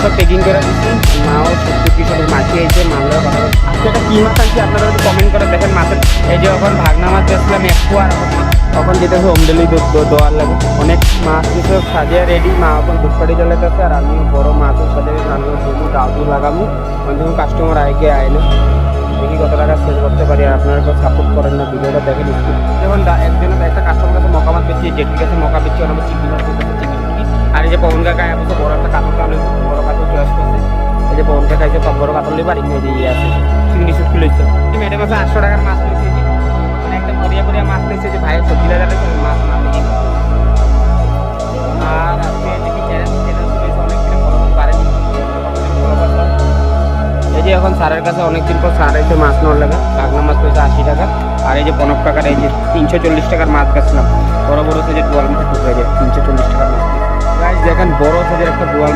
সব প্যাকিং করে দিচ্ছি। মাও 70 মাছি হয়েছে, মামলা কথা আজকে একটা কী মাছ আনছি আপনারা যদি কমেন্ট করে দেখেন। মাছের এই যে এখন ভাগনা মাছ বেসলাম একটু, আর তখন যেতে হবে হোমডেলি দোয়ার লাগে। অনেক মাছ কিছু সাজিয়ে রেডি, মা এখন ধূপকাঠি জ্বালাইতেছে আর আমি বড় মাছের সাথে রান্না দেবো, ডাউদু লাগাবো। অনেক কাস্টমার আগে আইলে দেখি কত টাকা সেল করতে পারি। আর আপনারা কেউ সাপোর্ট করেন না, ভিডিওটা দেখেন একটু। যেমন একজনের একটা কাস্টমার কাছে মকা মাছ বেশি, জেটির কাছে মকা বেশি, অনেক চিংড়ি মাছ বেশি, চিংড়ি। আর এই যে পবন কাকা এবছর বড় একটা কাতল কামড়ে, বড় কাতল চয়েস করছে। এই যে পবন কাকা সব বড় কাতল নিয়ে বাড়ি নিয়ে দিয়ে আছে, চিংড়ি শুট খুলেছে। ম্যাডাম আছে 800 টাকার মাছ নিয়েছে, মানে একদম বড়িয়া বড়িয়া মাছ নিয়েছে। যে ভাইয়ের সবজি বাজারে মাছ না নিয়ে। আর আজকে দেখি চ্যালেঞ্জ অনেকদিন ফলো পারেনি। এই যে এখন স্যারের কাছে অনেকদিন পর স্যার এসে মাছ নেওয়ার লাগে। কাগনা মাছ পেয়েছে 80 টাকা। আর এই যে প্রণব কাকার এই যে 340 টাকার মাছ বেচলাম। বড় বড় সাইজের বোয়াল মাছ ঢুকে যায় 340 টাকার মাছ। দেখেন বড় সাইজের একটা বোয়াল।